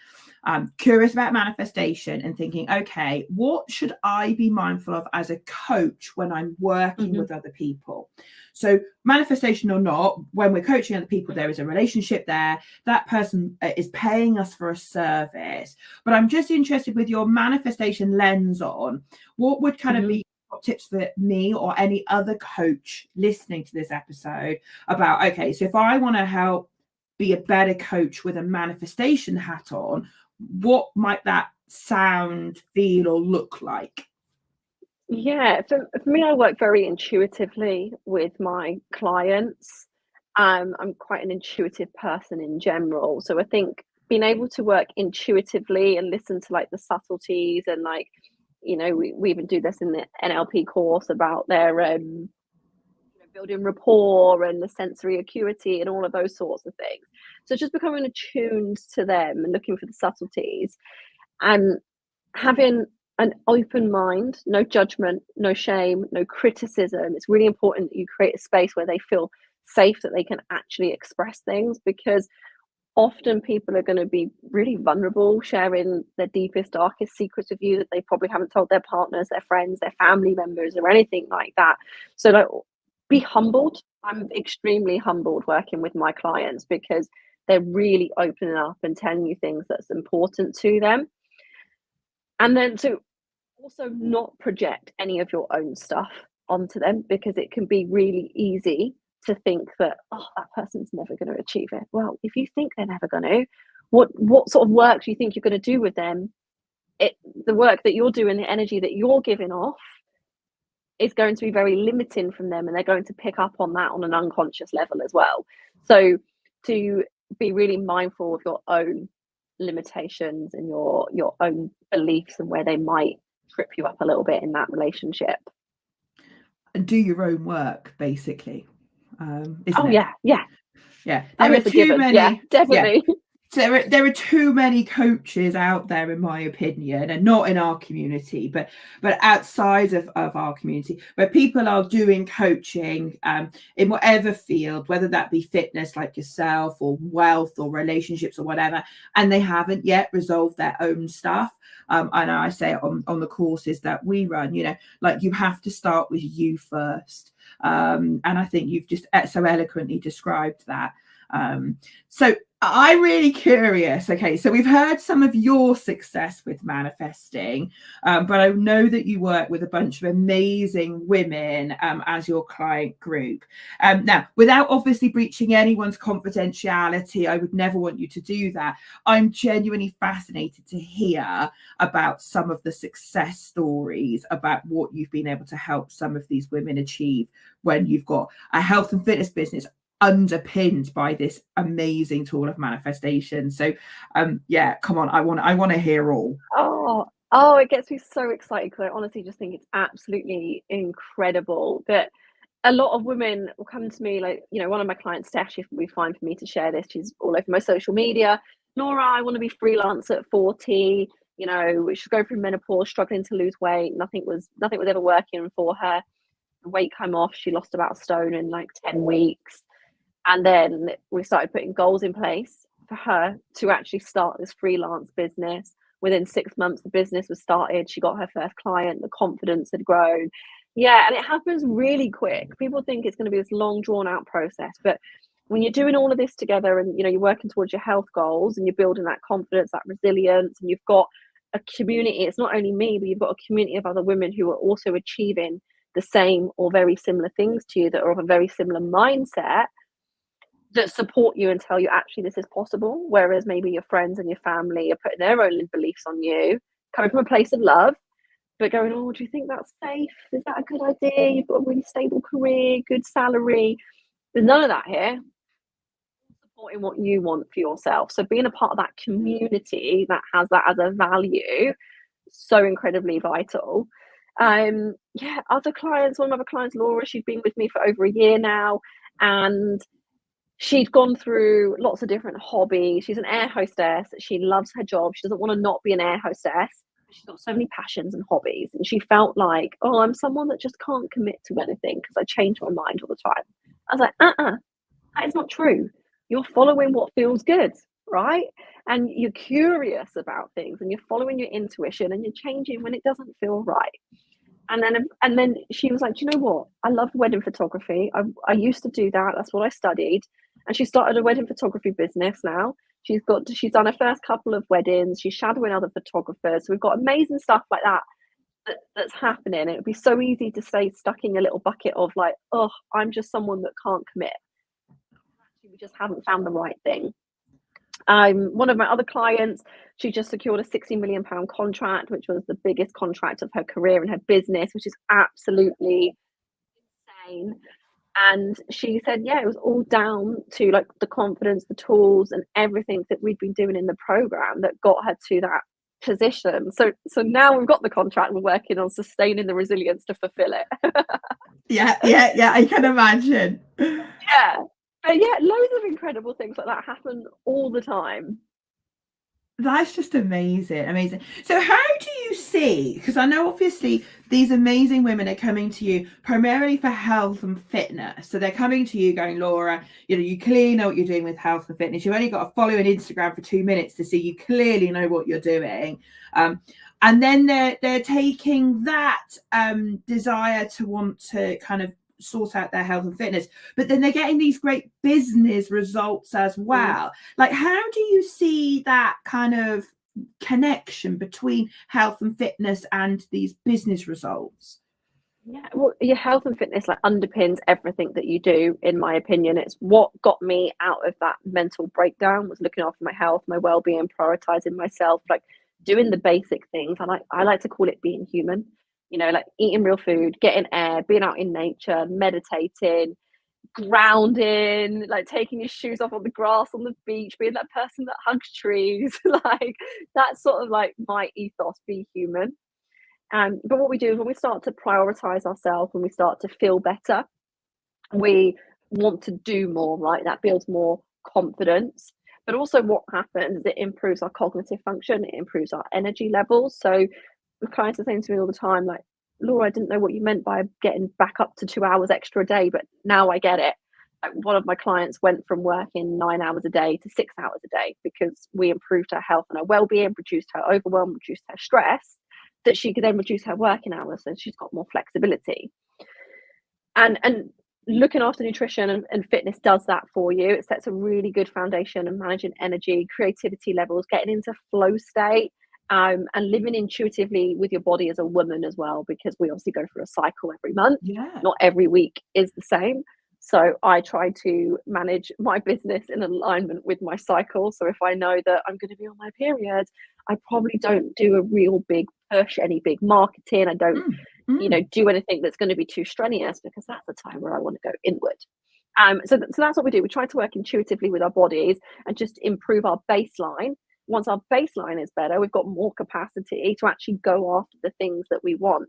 curious about manifestation and thinking, okay, what should I be mindful of as a coach when I'm working with other people? So manifestation or not, when we're coaching other people, there is a relationship there. That person is paying us for a service. But I'm just interested with your manifestation lens on, what would kind of be tips for me or any other coach listening to this episode about, okay, so if I want to help be a better coach with a manifestation hat on, what might that sound, feel, or look like? Yeah, for me, I work very intuitively with my clients. I'm quite an intuitive person in general. So I think being able to work intuitively and listen to like the subtleties and like, we even do this in the NLP course about their building rapport and the sensory acuity and all of those sorts of things. So just becoming attuned to them and looking for the subtleties and having an open mind, no judgment, no shame, no criticism. It's really important that you create a space where they feel safe, that they can actually express things, because often people are going to be really vulnerable, sharing their deepest, darkest secrets with you that they probably haven't told their partners, their friends, their family members, or anything like that. So, like, be humbled. I'm extremely humbled working with my clients because they're really opening up and telling you things that's important to them. And then to also not project any of your own stuff onto them, because it can be really easy to think that, oh, that person's never going to achieve it. Well, if you think they're never going to, what sort of work do you think you're going to do with them? The work that you're doing, the energy that you're giving off is going to be very limiting from them, and they're going to pick up on that on an unconscious level as well. So to be really mindful of your own limitations and your own beliefs and where they might trip you up a little bit in that relationship. And do your own work, basically. Isn't it? Yeah. There are too many. Yeah, definitely. Yeah. There are too many coaches out there, in my opinion, and not in our community, but outside of our community, where people are doing coaching in whatever field, whether that be fitness like yourself, or wealth, or relationships, or whatever, and they haven't yet resolved their own stuff. And I say on the courses that we run, like, you have to start with you first. And I think you've just so eloquently described that. So I'm really curious. Okay, so we've heard some of your success with manifesting, but I know that you work with a bunch of amazing women as your client group. Now, without obviously breaching anyone's confidentiality, I would never want you to do that. I'm genuinely fascinated to hear about some of the success stories, about what you've been able to help some of these women achieve when you've got a health and fitness business underpinned by this amazing tool of manifestation. So yeah, come on, I want to hear all. Oh, it gets me so excited, because I honestly just think it's absolutely incredible that a lot of women will come to me, like, one of my clients, Steph, she would be fine for me to share this, she's all over my social media. Laura, I want to be freelance at 40, she's going through menopause, struggling to lose weight, nothing was ever working for her. The weight came off, she lost about a stone in like 10 weeks. And then we started putting goals in place for her to actually start this freelance business. Within 6 months, the business was started. She got her first client. The confidence had grown. Yeah, and it happens really quick. People think it's going to be this long, drawn-out process. But when you're doing all of this together and, you're working towards your health goals and you're building that confidence, that resilience, and you've got a community, it's not only me, but you've got a community of other women who are also achieving the same or very similar things to you, that are of a very similar mindset, that support you and tell you, actually, this is possible. Whereas maybe your friends and your family are putting their own beliefs on you, coming from a place of love, but going, oh, do you think that's safe? Is that a good idea? You've got a really stable career, good salary. There's none of that here. Supporting what you want for yourself. So being a part of that community that has that as a value, so incredibly vital. Other clients, one of my other clients, Laura, she's been with me for over a year now, and she'd gone through lots of different hobbies. She's an air hostess. She loves her job. She doesn't want to not be an air hostess. She's got so many passions and hobbies. And she felt like, oh, I'm someone that just can't commit to anything because I change my mind all the time. I was like, that is not true. You're following what feels good, right? And you're curious about things, and you're following your intuition, and you're changing when it doesn't feel right. And then she was like, do you know what? I love wedding photography. I used to do that. That's what I studied. And she started a wedding photography business now. She's done her first couple of weddings. She's shadowing other photographers. So we've got amazing stuff like that's happening. It would be so easy to stay stuck in your little bucket of like, oh, I'm just someone that can't commit. Actually, we just haven't found the right thing. One of my other clients, she just secured a £60 million contract, which was the biggest contract of her career and her business, which is absolutely insane. And she said, yeah, it was all down to like the confidence, the tools, and everything that we'd been doing in the program that got her to that position. So now we've got the contract, we're working on sustaining the resilience to fulfill it. Yeah, I can imagine. Yeah. But yeah, loads of incredible things like that happen all the time. That's just amazing. So how do you see, because I know obviously these amazing women are coming to you primarily for health and fitness. So they're coming to you going, Laura, you clearly know what you're doing with health and fitness. You've only got to follow on Instagram for 2 minutes to see you clearly know what you're doing. And then they're taking that desire to want to kind of sort out their health and fitness, but then they're getting these great business results as well. Like, how do you see that kind of connection between health and fitness and these business results? Yeah, well, your health and fitness like underpins everything that you do, in my opinion. It's what got me out of that mental breakdown was looking after my health, my well-being, prioritizing myself, like doing the basic things. I like to call it being human, like eating real food, getting air, being out in nature, meditating, grounding, like taking your shoes off on the grass on the beach, being that person that hugs trees. Like that's sort of like my ethos, be human. But what we do is when we start to prioritize ourselves, when we start to feel better, we want to do more, right? That builds more confidence. But also, what happens is it improves our cognitive function, it improves our energy levels. So, the clients are saying to me all the time, like, Laura, I didn't know what you meant by getting back up to 2 hours extra a day, but now I get it. Like, one of my clients went from working 9 hours a day to 6 hours a day because we improved her health and her well-being, reduced her overwhelm, reduced her stress, that she could then reduce her working hours, so she's got more flexibility. And looking after nutrition and fitness does that for you. It sets a really good foundation of managing energy, creativity levels, getting into flow state, and living intuitively with your body as a woman as well, because we obviously go through a cycle every month. Yeah. Not every week is the same. So I try to manage my business in alignment with my cycle. So if I know that I'm going to be on my period, I probably don't do a real big push, any big marketing. I don't Mm, mm. do anything that's going to be too strenuous, because that's the time where I want to go inward. So that's what we do. We try to work intuitively with our bodies and just improve our baseline. Once our baseline is better, we've got more capacity to actually go after the things that we want.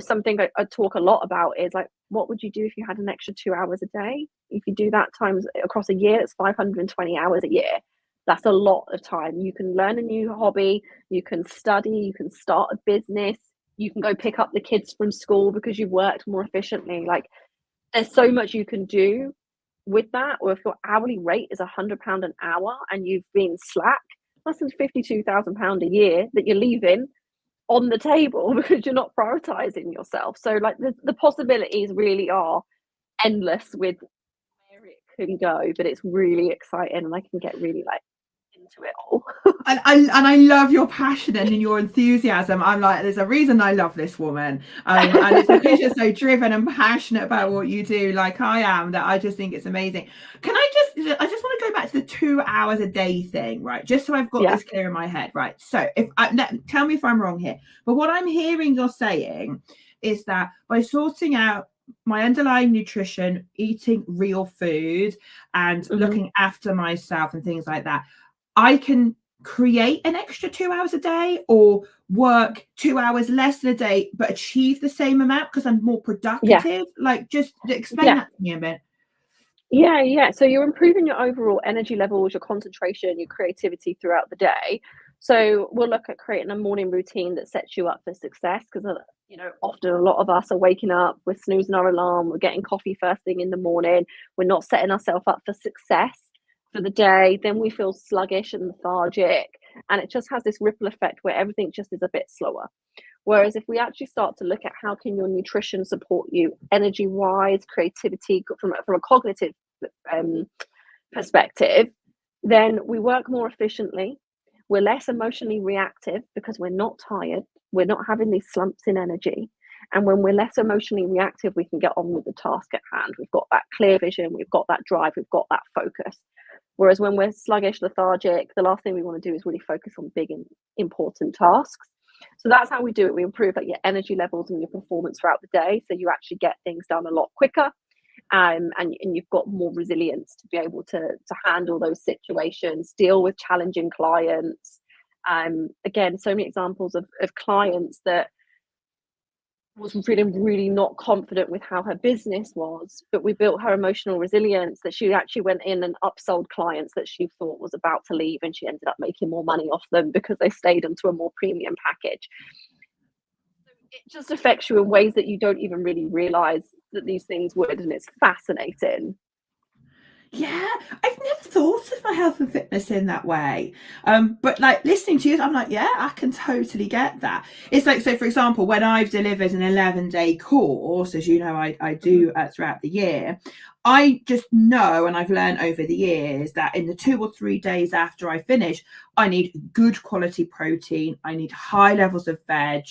Something I talk a lot about is like, what would you do if you had an extra 2 hours a day? If you do that times across a year, it's 520 hours a year. That's a lot of time. You can learn a new hobby, you can study, you can start a business, you can go pick up the kids from school because you've worked more efficiently. Like, there's so much you can do with that. Or if your hourly rate is £100 an hour and you've been slack, that's £52,000 a year that you're leaving on the table because you're not prioritizing yourself. So like the possibilities really are endless with where it can go, but it's really exciting and I can get really like into it all. And I love your passion and your enthusiasm. I'm like, there's a reason I love this woman, and it's because you're so driven and passionate about what you do, like I am, that I just think it's amazing. I just want to go back to the 2 hours a day thing, right? Just so I've got Yeah. this clear in my head, right? So tell me if I'm wrong here, but what I'm hearing you're saying is that by sorting out my underlying nutrition, eating real food, and Hmm. looking after myself and things like that, I can create an extra 2 hours a day, or work 2 hours less than a day but achieve the same amount because I'm more Yeah. productive. Like, just explain Yeah. that to me a bit. Yeah. So you're improving your overall energy levels, your concentration, your creativity throughout the day. So we'll look at creating a morning routine that sets you up for success, because often a lot of us are waking up, we're snoozing our alarm, we're getting coffee first thing in the morning, we're not setting ourselves up for success for the day. Then we feel sluggish and lethargic, and it just has this ripple effect where everything just is a bit slower. Whereas if we actually start to look at how can your nutrition support you energy wise, creativity, from a cognitive um, perspective, then we work more efficiently. We're less emotionally reactive because we're not tired. We're not having these slumps in energy. And when we're less emotionally reactive, we can get on with the task at hand. We've got that clear vision, we've got that drive, we've got that focus. Whereas when we're sluggish, lethargic, the last thing we want to do is really focus on big and important tasks. So that's how we do it. We improve like your energy levels and your performance throughout the day. So you actually get things done a lot quicker. And you've got more resilience to be able to handle those situations, deal with challenging clients. Again, so many examples of clients that was feeling really not confident with how her business was, but we built her emotional resilience that she actually went in and upsold clients that she thought was about to leave, and she ended up making more money off them because they stayed into a more premium package. It just affects you in ways that you don't even really realize that these things would, and it's fascinating. Yeah, I've never thought of my health and fitness in that way. But like listening to you, I'm like, yeah, I can totally get that. It's like, so for example, when I've delivered an 11-day course, as you know, I Mhm. do throughout the year, I just know, and I've learned over the years, that in the 2 or 3 days after I finish, I need good quality protein. I need high levels of veg.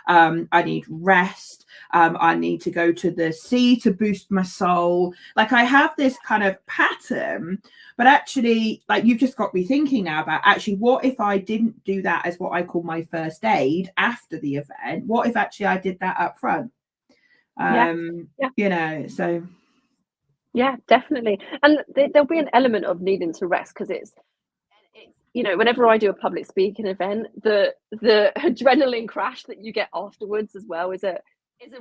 I need rest. I need to go to the sea to boost my soul. Like, I have this kind of pattern, but actually, like, you've just got me thinking now about, actually, what if I didn't do that as what I call my first aid after the event? What if actually I did that up front? So. Yeah, definitely. And there'll be an element of needing to rest, because it's whenever I do a public speaking event, the adrenaline crash that you get afterwards as well is a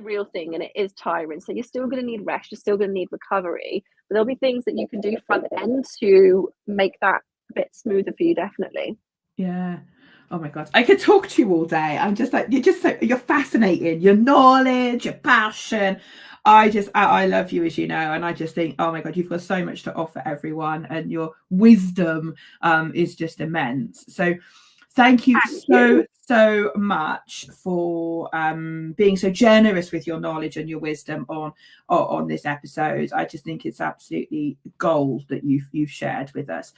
real thing, and it is tiring. So you're still going to need rest, you're still going to need recovery, but there'll be things that you can do front end to make that a bit smoother for you, definitely. Yeah. Oh my God, I could talk to you all day. I'm just like, you're fascinating. Your knowledge, your passion. I love you, as you know, and I just think, oh my God, you've got so much to offer everyone, and your wisdom is just immense. So thank you so much for being so generous with your knowledge and your wisdom on this episode. I just think it's absolutely gold that you've shared with us.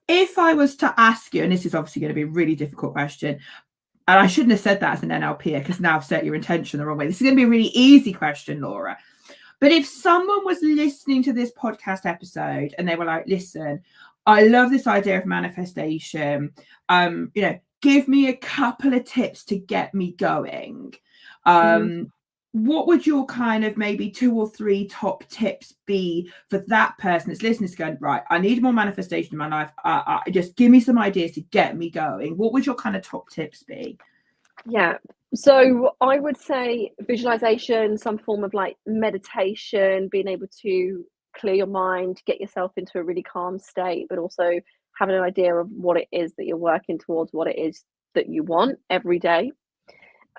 If I was to ask you, and this is obviously going to be a really difficult question, and I shouldn't have said that as an NLPer, because now I've set your intention the wrong way. This is going to be a really easy question, Laura. But if someone was listening to this podcast episode and they were like, listen, I love this idea of manifestation. Give me a couple of tips to get me going. What would your kind of maybe 2 or 3 top tips be for that person that's listening to going, right, I need more manifestation in my life. Just give me some ideas to get me going. What would your kind of top tips be? Yeah. So I would say visualization, some form of like meditation, being able to clear your mind, get yourself into a really calm state, but also having an idea of what it is that you're working towards, what it is that you want every day.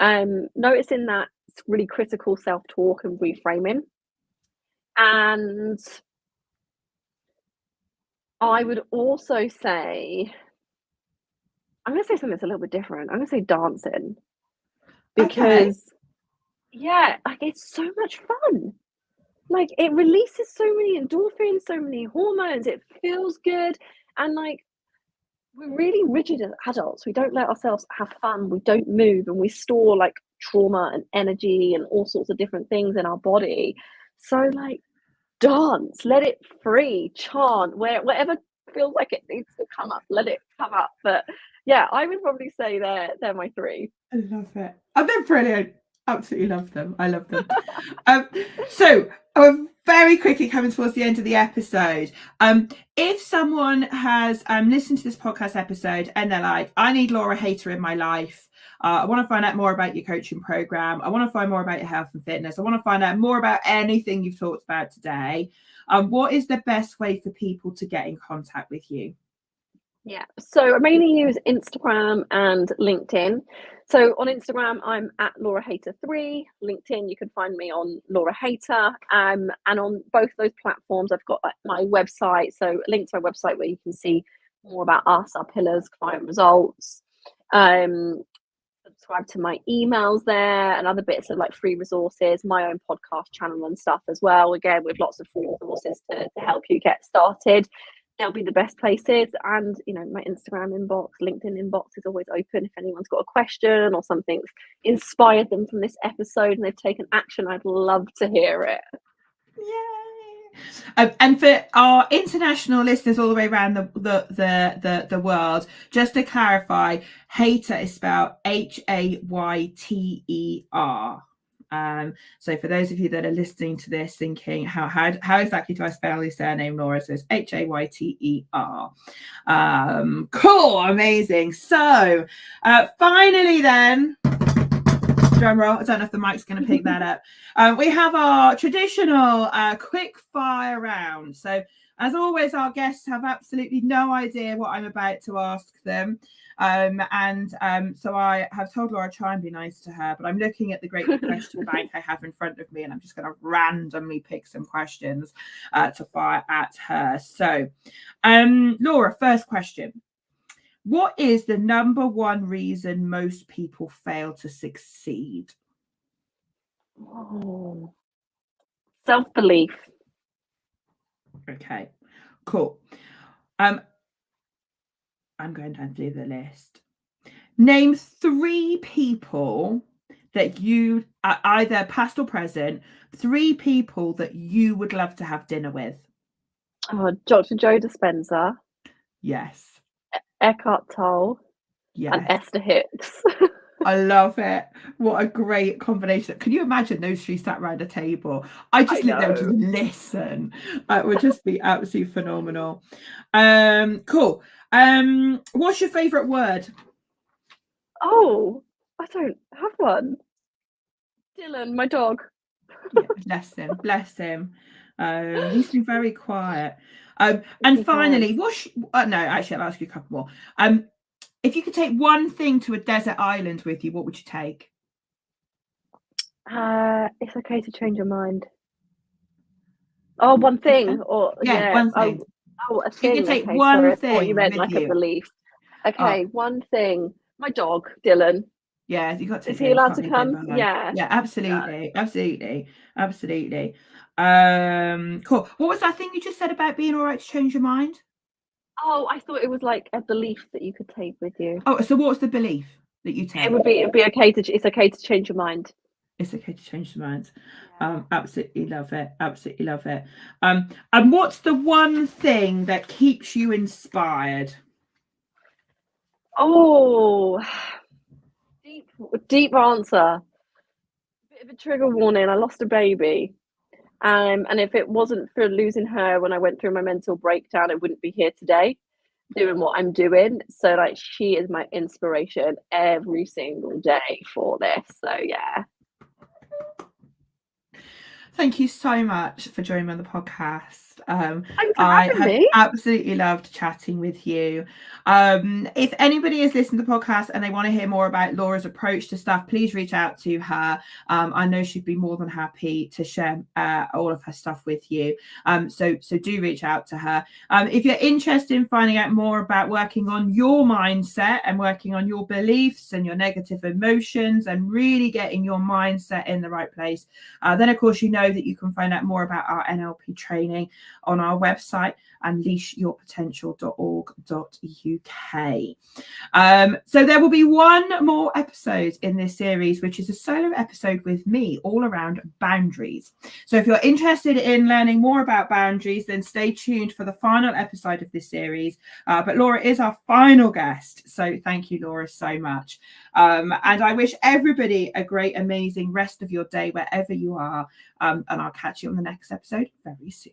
Noticing that it's really critical self-talk and reframing. And I would also say, I'm going to say something that's a little bit different. I'm going to say dancing, because yeah, like, it's so much fun. Like, it releases so many endorphins, so many hormones. It feels good. And like, we're really rigid as adults. We don't let ourselves have fun. We don't move, and we store like trauma and energy and all sorts of different things in our body. So like, dance, let it free, chant, whatever feels like it needs to come up, let it come up. But yeah, I would probably say they're my 3. I love it. Oh, they're brilliant. Absolutely love them. I love them. So very quickly coming towards the end of the episode. If someone has listened to this podcast episode and they're like, I need Laura Hayter in my life. I want to find out more about your coaching program. I want to find more about your health and fitness. I want to find out more about anything you've talked about today. What is the best way for people to get in contact with you? Yeah, so I mainly use Instagram and LinkedIn. So on Instagram, I'm at Laura Hayter 3. LinkedIn, you can find me on Laura Hayter. And on both those platforms, I've got my website. So a link to my website where you can see more about us, our pillars, client results. Subscribe to my emails there, and other bits of like free resources, my own podcast channel and stuff as well. Again, with lots of free resources to help you get started. They'll be the best places. And my Instagram inbox, LinkedIn inbox is always open. If anyone's got a question or something's inspired them from this episode and they've taken action, I'd love to hear it. Yay! And for our international listeners all the way around the world, just to clarify, Hayter is spelled Hayter. So for those of you that are listening to this thinking, how exactly do I spell your surname, Laura? So it's Hayter. Cool, amazing. So finally then, drum roll. I don't know if the mic's going to pick that up. We have our traditional quick fire round. So as always, our guests have absolutely no idea what I'm about to ask them. So I have told Laura to try and be nice to her, but I'm looking at the great question bank I have in front of me, and I'm just going to randomly pick some questions to fire at her. So Laura, first question. What is the number one reason most people fail to succeed? Oh, Self-belief. Okay, cool. I'm going down through the list. Name 3 people that you, either past or present, 3 people that you would love to have dinner with. Oh, Dr. Joe Dispenza, Yes. Eckhart Tolle, and Yes. Esther Hicks. I love it. What a great combination. Can you imagine those 3 sat around a table? I just I live there and just know. listen. It would just be absolutely phenomenal. Cool. What's your favourite word? Oh, I don't have one. Dylan, my dog. Yeah, bless him. Bless him. He's been very quiet. He And has. finally, no, actually, I'll ask you a couple more. If you could take one thing to a desert island with you, what would you take? It's okay to change your mind. Oh, one Okay. thing, or Yeah, yeah. one thing. Oh, a If you could thing. take Okay, sorry. one I thought you thing meant with like a you. belief. Oh, Okay, one thing. My dog, Dylan. yeah, you got to Is take he Dylan. allowed Can't to leave him come? behind. Yeah. Yeah, absolutely, absolutely, absolutely. Cool. What was that thing you just said about being all right to change your mind? Oh, I thought it was like a belief that you could take with you. Oh, so what's the belief that you take? It'd be okay to. It's okay to change your mind. It's okay to change the minds. Yeah. Absolutely love it. Absolutely love it. And what's the one thing that keeps you inspired? Oh, deep answer. Bit of a trigger warning. I lost a baby. And if it wasn't for losing her when I went through my mental breakdown, I wouldn't be here today doing what I'm doing. So like she is my inspiration every single day for this. So yeah. Thank you so much for joining me on the podcast. Thanks for I having have me. absolutely loved chatting with you. If anybody is listening to the podcast and they want to hear more about Laura's approach to stuff, please reach out to her. I know she'd be more than happy to share all of her stuff with you. So do reach out to her. If you're interested in finding out more about working on your mindset and working on your beliefs and your negative emotions and really getting your mindset in the right place, then of course you know that you can find out more about our NLP training on our website, unleashyourpotential.org.uk. So there will be one more episode in this series, which is a solo episode with me all around boundaries. So if you're interested in learning more about boundaries, then stay tuned for the final episode of this series. But Laura is our final guest. So thank you, Laura, so much. And I wish everybody a great, amazing rest of your day wherever you are. And I'll catch you on the next episode very soon.